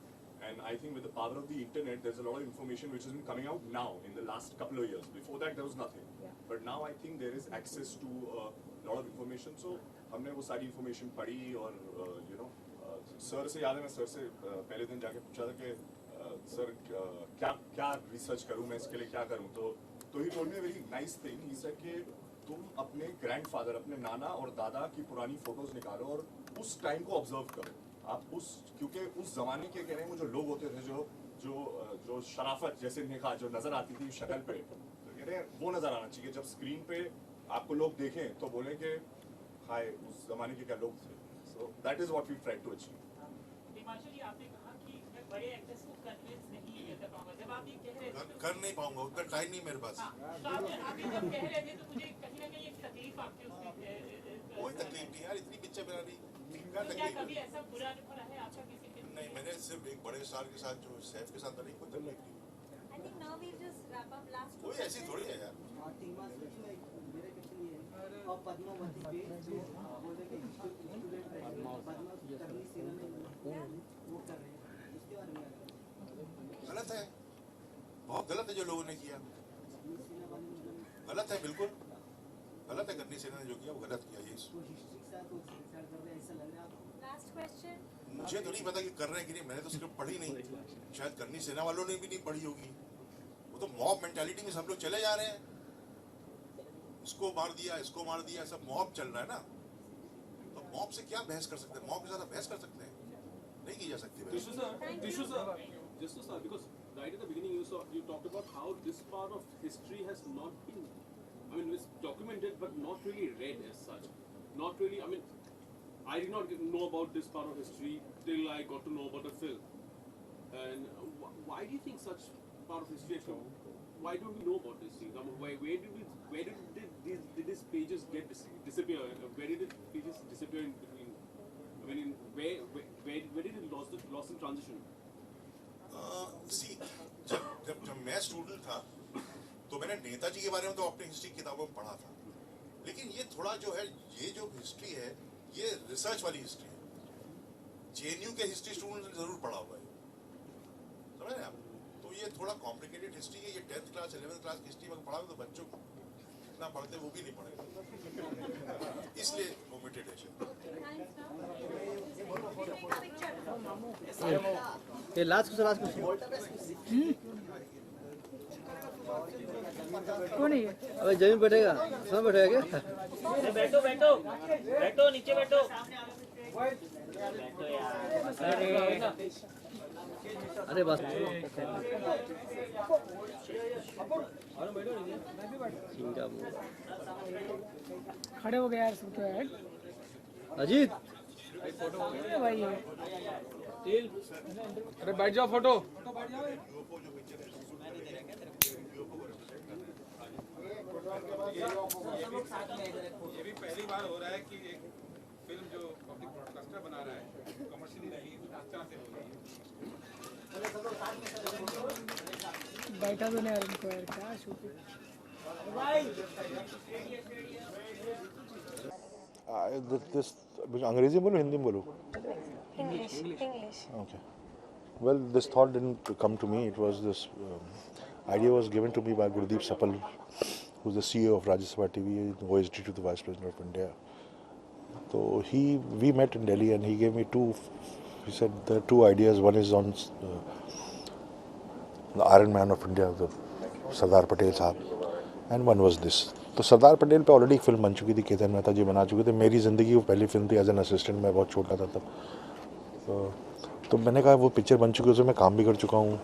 And I think with the power of the internet, there's a lot of information which has been coming out now in the last couple of years. Before that, there was nothing. Yeah. But now I think there is access to a lot of information. So हमने वो सारी information पढ़ी और sir से याद है, मैं sir से पहले दिन जाके पूछा था कि सर क्या रिसर्च करूँ मैं, इसके लिए क्या करूँ, तो ही told me a very nice thing. He said कि तुम अपने ग्रैंडफादर, अपने नाना और दादा की पुरानी फोटोज निकालो और उस टाइम को ऑब्जर्व करो। आप क्योंकि उस जमाने के कह रहे हैं वो जो लोग होते थे जो शराफत जैसे निगाह जो नजर आती थी शक्ल पे, तो कह रहे हैं वो नजर आना चाहिए। जब स्क्रीन पे आपको लोग देखें तो बोले कि हाय उस जमाने के क्या लोग थे। So that is what we try to achieve. Himanshu ji, आपने कहा कि मैं बड़े एक्टर्स को कन्विंस नहीं कर पाऊंगा। जब आप ये कह रहे थे कर नहीं पाऊंगा, उतना टाइम नहीं मेरे पास। तो आप जब कह रहे थे तो मुझे कहीं ना कहीं एक तकलीफ आपकी उसमें। कोई तकलीफ नहीं यार, इतनी पिक्चर बनानी क्या क्या तकलीफ कभी ऐसा बुरा अनुभव रहा है आपका किसी के? नहीं, मैंने सिर्फ एक बड़े स्टार के साथ जो सैफ के साथ बनी, कोई तकलीफ नहीं। I think now we'll just wrap up. Last कोई ऐसी थोड़ी है यार। मेरे क्वेश्चन ये है, और पद्मावती पे जो बोले कि स्टूडेंट है, पद्मावती करनी सीना में वो कर रहे हैं, उसके बारे में गलत है, बहुत गलत है जो लोगों ने किया, गलत है, बिल्कुल गलत है। करनी सेना ने जो किया वो गलत किया। ये Last question. मुझे तो नहीं पता कि कर रहे हैं कि नहीं, मैंने तो स्क्रिप्ट पढ़ी नहीं, शायद करनी सेना वालों ने भी नहीं पढ़ी होगी। वो तो मॉब मेंटालिटी में सब लोग चले जा रहे हैं, इसको मार दिया, सब मॉब चल रहा है ना। तो मॉब से क्या बहस कर सकते हैं? मॉब के साथ बहस कर सकते हैं? नहीं की जा सकती बहस। Just to start, because right at the beginning you talked about how this part of history has not been, it's documented but not really read as such. Not really, I did not know about this part of history till I got to know about the film. And why do you think such part of history actually, why don't we know about these things? Where did these pages get disappear? Where did the pages disappear in between? Where did it lost in transition? जब मैं student था तो मैंने नेताजी के बारे में तो अपनी हिस्ट्री किताबों में पढ़ा था, लेकिन ये थोड़ा जो है, ये जो हिस्ट्री है ये रिसर्च वाली हिस्ट्री है। जेएनयू के हिस्ट्री स्टूडेंट ने जरूर पढ़ा हुआ है, समझ रहे हैं आप? तो ये थोड़ा कॉम्प्लिकेटेड हिस्ट्री है। ये 10th क्लास 11th क्लास की हिस्ट्री में पढ़ा तो बच्चों को जितना पढ़ते वो भी नहीं पढ़ेगा, इसलिए ओमिटेड है। ये लास्ट क्वेश्चन कौन है? अबे जमीन बैठेगा, सब बैठेगा क्या? बैठो नीचे बैठो यार। अरे बस खड़े हो गए यार सब तो यार। अजीत भाई अरे बैठ जाओ, फोटो ये भी पहली बार हो रहा है कि एक फिल्म जो पब्लिक ब्रॉडकास्टर बना रहा है कमर्शियली रिलीज अच्छा से हो रही है। बैठा तो नहीं यार उनको यार क्या शूटिंग दिस अंग्रेजी बोलो हिंदी में बोलो? English. Okay. Well, this thought didn't come to me. It was this idea was given to me by Gurdeep Sapal, who's the CEO of Rajya Sabha TV, OSD to the Vice President of India. So we met in Delhi, and he gave me two. He said there are two ideas. One is on the Iron Man of India, the Sardar Patel साहब, and one was this. तो सरदार पटेल पे already एक film बन चुकी थी, केतन मेहता जी बना चुके थे। मेरी ज़िंदगी वो पहली फिल्म थी एज एन असिस्टेंट, मैं बहुत छोटा था तब। तो मैंने कहा वो पिक्चर बन चुकी है, उसमें मैं काम भी कर चुका हूँ,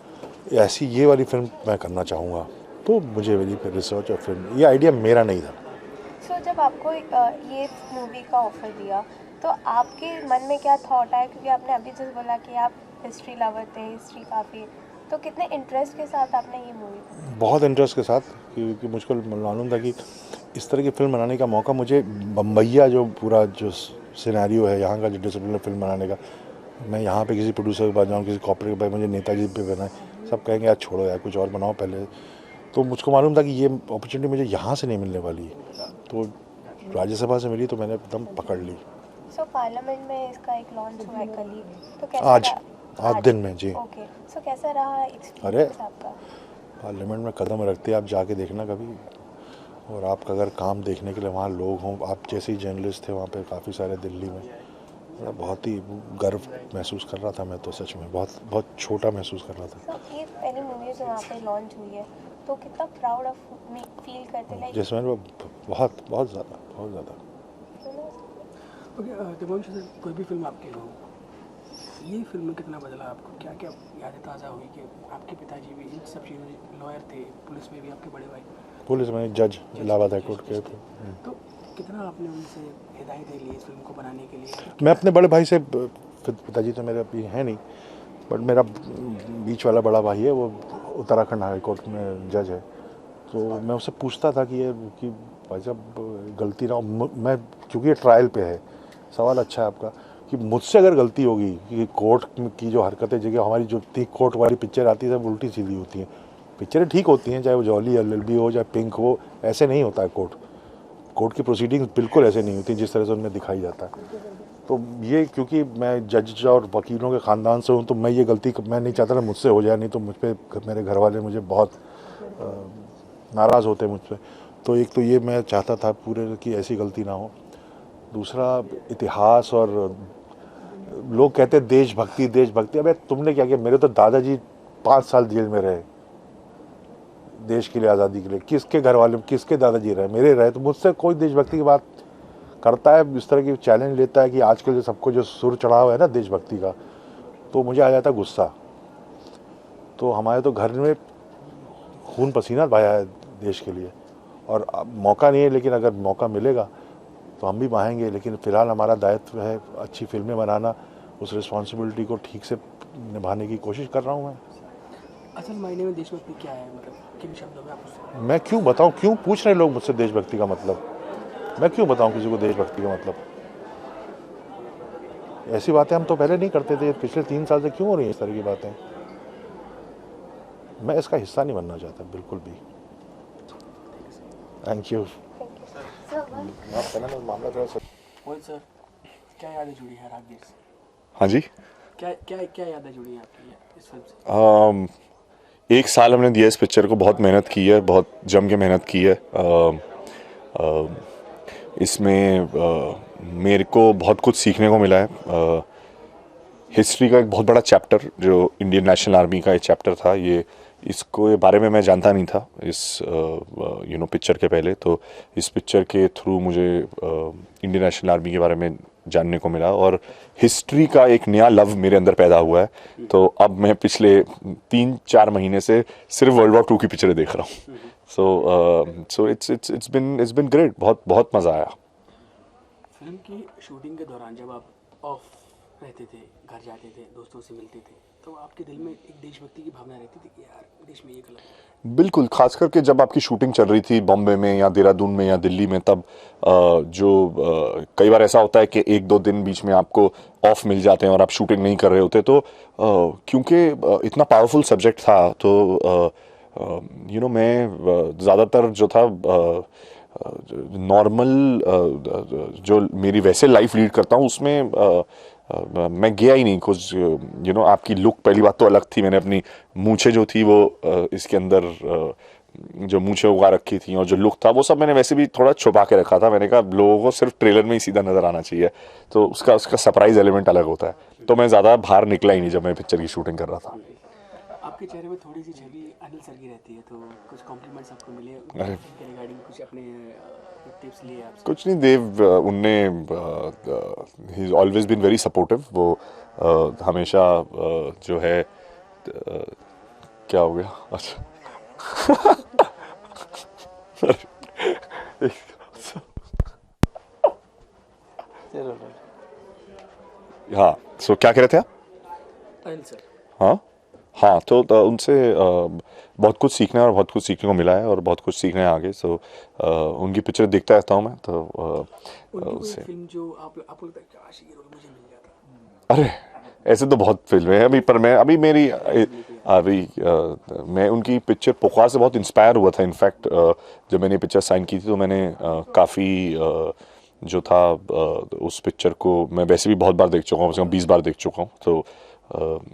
ऐसी ये वाली फिल्म मैं करना चाहूँगा। तो मुझे मेरी रिसर्च और फिल्म, ये आइडिया मेरा नहीं था। सो जब आपको ये मूवी का ऑफर दिया तो आपके मन में क्या थॉट आया, क्योंकि आपने अभी जैसे बोला कि आप हिस्ट्री लवर थे, हिस्ट्री काफ़ी, तो कितने इंटरेस्ट के साथ आपने ये मूवी? बहुत इंटरेस्ट के साथ, क्योंकि मुझको मालूम था कि इस तरह की फिल्म बनाने का मौका मुझे बम्बैया जो पूरा जो सिनेरियो है यहाँ का, जो डिसिप्लिन फिल्म बनाने का, मैं यहाँ पे किसी प्रोड्यूसर के पास जाऊँ, किसी कॉर्पोरेट के पास, मुझे नेताजी पे बनाए, सब कहेंगे यार छोड़ो यार कुछ और बनाओ पहले। तो मुझको मालूम था कि ये अपॉर्चुनिटी मुझे यहाँ से नहीं मिलने वाली है, तो राज्यसभा से मिली तो मैंने एकदम पकड़ ली। सो पार्लियामेंट में इसका एक लॉन्च हुआ है कल ही, तो कैसा आज दिन में जी। ओके, सो कैसा रहा एक्सपीरियंस आपका? पार्लियामेंट में कदम रखते आप जाके देखना कभी, और आपका अगर काम देखने के लिए वहाँ लोग हों, आप जैसे ही जर्नलिस्ट थे वहाँ पे काफ़ी सारे दिल्ली में, बहुत ही गर्व महसूस कर रहा था मैं तो, सच में बहुत बहुत छोटा महसूस कर रहा था। ये पहली मूवी जो वहाँ पे लॉन्च हुई है, तो कितना प्राउड ऑफ फील करते लाइक? जिसमें बहुत ज़्यादा। ओके दिवांशु सर, कोई भी फिल्म आपकी हो, ये फिल्म में कितना बदला आपको? क्या क्या यादें ताज़ा हुई कि आपके पिताजी भी इन सब चीज़ों में लॉयर थे, पुलिस में भी आपके बड़े भाई, पुलिस में जज इलाहाबाद हाई कोर्ट के थे। तो कितना आपने उनसे हिदायतें ली इस फिल्म को बनाने के लिए? मैं अपने बड़े भाई से, पिताजी तो मेरे अभी हैं नहीं, बट मेरा बीच वाला बड़ा भाई है, वो उत्तराखंड हाई कोर्ट में जज है, तो मैं उससे पूछता था कि भाई साहब गलती ना हो। मैं चूँकि ये ट्रायल पे है, सवाल अच्छा है आपका कि मुझसे अगर गलती होगी कि कोर्ट की जो हरकतें, जगह हमारी जो कोर्ट वाली पिक्चर आती है सब उल्टी सीधी होती हैं, पिक्चरें ठीक होती हैं, चाहे वो जॉली LLB हो चाहे पिंक हो, ऐसे नहीं होता है कोर्ट की प्रोसीडिंग्स बिल्कुल ऐसे नहीं होती जिस तरह से उनमें दिखाई जाता है। तो ये क्योंकि मैं जज और वकीलों के ख़ानदान से हूँ, तो मैं ये गलती मैं नहीं चाहता था मुझसे हो जाए, नहीं तो मुझ पर मेरे घर वाले मुझे बहुत नाराज़ होते मुझ पर। तो एक तो ये मैं चाहता था पूरे की ऐसी गलती ना हो। दूसरा इतिहास, और लोग कहते हैं देशभक्ति, अबे तुमने क्या किया? मेरे तो दादाजी 5 साल जेल में रहे देश के लिए, आज़ादी के लिए। किसके घर वाले, किसके दादाजी रहे? मेरे रहे। तो मुझसे कोई देशभक्ति की बात करता है, इस तरह की चैलेंज लेता है कि आजकल जो सबको जो सुर चढ़ा हुआ है ना देशभक्ति का, तो मुझे आ जाता गुस्सा। तो हमारे तो घर में खून पसीना बहाया है देश के लिए, और मौका नहीं है, लेकिन अगर मौका मिलेगा तो हम भी बहाएंगे। लेकिन फ़िलहाल हमारा दायित्व है अच्छी फिल्में बनाना, उस रिस्पॉन्सिबिलिटी को ठीक से निभाने की कोशिश कर रहा हूँ मैं। असल मायने में देशभक्ति क्या है, मतलब किन शब्दों में आप उससे? मैं क्यों बताऊँ? क्यों पूछ रहे लोग मुझसे देशभक्ति का मतलब? मैं क्यों बताऊँ किसी को देशभक्ति का मतलब? ऐसी बातें हम तो पहले नहीं करते थे, पिछले 3 साल से क्यों हो रही है इस तरह की बातें? मैं इसका हिस्सा नहीं बनना चाहता बिल्कुल भी। Thank you. मामला थोड़ा सा सर, क्या यादें जुड़ी है राजवीर से? हाँ जी, क्या यादें जुड़ी हैं आपकी इस फिल्म से? 1 साल हमने दिया इस पिक्चर को, बहुत मेहनत की है, बहुत जम के मेहनत की है। इसमें मेरे को बहुत कुछ सीखने को मिला है। हिस्ट्री का एक बहुत बड़ा चैप्टर जो इंडियन नेशनल आर्मी का एक चैप्टर था, इसको बारे में मैं जानता नहीं था इस पिक्चर के पहले। तो इस पिक्चर के थ्रू मुझे इंडियन नेशनल आर्मी के बारे में जानने को मिला, और हिस्ट्री का एक नया लव मेरे अंदर पैदा हुआ है। तो अब मैं पिछले 3-4 महीने से सिर्फ World War II की पिक्चरें देख रहा हूँ। सो इट्स बिन ग्रेट, बहुत मज़ा आया। फिल्म की शूटिंग के दौरान जब आप ऑफ रहते थे, घर जाते थे, दोस्तों से मिलते थे, तो आपके दिल में एक देशभक्ति की भावना रहती थी कि यार देश में ये गलत है? बिल्कुल, खास करके जब आपकी शूटिंग चल रही थी बॉम्बे में या देहरादून में या दिल्ली में, तब कई बार ऐसा होता है कि 1-2 दिन बीच में आपको ऑफ मिल जाते हैं और आप शूटिंग नहीं कर रहे होते, तो क्योंकि इतना पावरफुल सब्जेक्ट था तो मैं ज़्यादातर जो था नॉर्मल जो मेरी वैसे लाइफ लीड करता हूँ उसमें मैं गया ही नहीं। कुछ आपकी लुक पहली बात तो अलग थी, मैंने अपनी मूछें जो थी वो इसके अंदर जो मूछें उगा रखी थी और जो लुक था वो सब मैंने वैसे भी थोड़ा छुपा के रखा था। मैंने कहा लोगों को सिर्फ ट्रेलर में ही सीधा नज़र आना चाहिए, तो उसका सरप्राइज एलिमेंट अलग होता है, तो मैं ज़्यादा बाहर निकला ही नहीं जब मैं पिक्चर की शूटिंग कर रहा था। आपके चेहरे में थोड़ी सी छवि अनिल सर की रहती है, तो कुछ कॉम्प्लीमेंट्स आपको मिले रिगार्डिंग कुछ अपने टिप्स लिए आपसे? कुछ नहीं, देव उनने he is always been very supportive. वो हमेशा जो है क्या हो गया, अच्छा हाँ, सो क्या कह रहे थे आप? अनिल सर। हाँ, तो उनसे बहुत कुछ सीखना है और बहुत कुछ सीखने को मिला है और बहुत कुछ सीखना है आगे। सो उनकी पिक्चर देखता रहता हूँ मैं, तो उनसे फिल्म जो आपको लगता है काश ये रोल मुझे मिल जाता। अरे ऐसे तो बहुत फिल्में हैं अभी, पर मैं मैं उनकी पिक्चर पुकार से बहुत इंस्पायर हुआ था। इनफैक्ट जब मैंने पिक्चर साइन की थी तो मैंने काफ़ी जो था उस पिक्चर को मैं वैसे भी बहुत बार देख चुका हूँ, 20 बार देख चुका हूँ। तो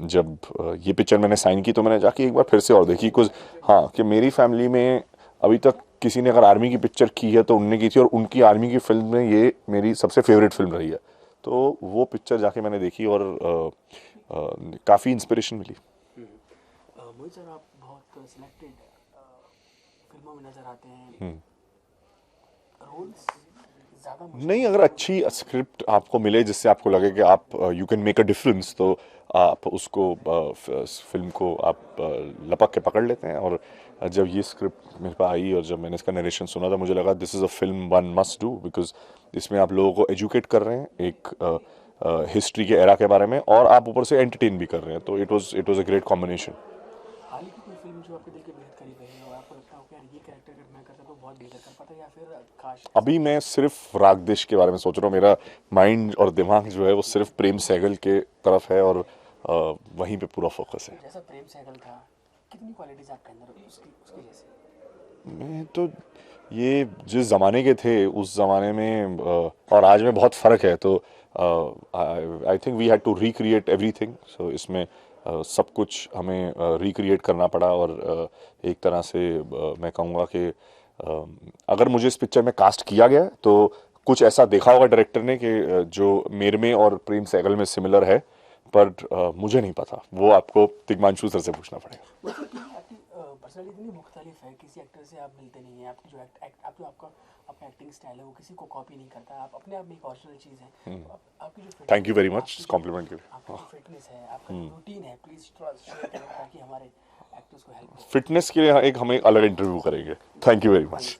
जब ये पिक्चर मैंने साइन की तो मैंने जाके एक बार फिर से और देखी, कुछ हाँ कि मेरी फैमिली में अभी तक किसी ने अगर आर्मी की पिक्चर की है तो उनने की थी, और उनकी आर्मी की फिल्म में ये मेरी सबसे फेवरेट फिल्म रही है। तो वो पिक्चर जाके मैंने देखी और काफ़ी इंस्पिरेशन मिली। मोहित सर, आप बहुत सिलेक्टेड फिल्मों में नजर आते हैं, रोल्स ज़्यादा नहीं, अगर अच्छी स्क्रिप्ट आपको मिले जिससे आपको लगे कि आप you can make a difference, तो आप उसको फिल्म को आप लपक के पकड़ लेते हैं। और जब ये स्क्रिप्ट मेरे पास आई और जब मैंने इसका नरेशन सुना था, मुझे लगा this is a film one must do, because इसमें आप लोगों को एजुकेट कर रहे हैं एक हिस्ट्री के एरा के बारे में, और आप ऊपर से एंटरटेन भी कर रहे हैं। तो it was a great combination. हाल ही की कोई फिल्म जो आपके दिल के बेहद करीब है और आपको लगता हो कि यार ये कैरेक्टर अगर मैं करता तो बहुत बेहतर कर पाता, या फिर काश? अभी मैं सिर्फ राग देश के बारे में सोच रहा हूँ। मेरा माइंड और दिमाग जो है वो सिर्फ प्रेम सहगल के तरफ है और वहीं पे पूरा फोकस है। जैसा प्रेम सहगल था, कितनी क्वालिटीज आपके अंदर उसके जैसे? मैं तो ये जिस ज़माने के थे उस ज़माने में और आज में बहुत फ़र्क है। तो I think we had to recreate everything. So इसमें सब कुछ हमें रिक्रिएट करना पड़ा, और एक तरह से मैं कहूँगा कि अगर मुझे इस पिक्चर में कास्ट किया गया तो कुछ ऐसा देखा होगा डायरेक्टर ने कि जो मेरे में और प्रेम सहगल में सिमिलर है, पर मुझे नहीं पता, वो आपको तिग्मांशु सर से पूछना पड़ेगा। आपकी पर्सनालिटी इतनी मुख्तलिफ है, किसी एक्टर से आप मिलते नहीं हैं। आपकी जो आपका अपना एक्टिंग स्टाइल है वो किसी को कॉपी नहीं करता, आप अपने आप में एक ओरिजिनल चीज़ है। आपकी जो thank you very much compliment के लिए। आपका जो फिटनेस है, आपका जो रूटीन है, प्लीज शेयर करें ताकि हमारे एक्टर्स को हेल्प हो। फिटनेस के लिए एक हम एक अलग इंटरव्यू करेंगे। Thank you very much.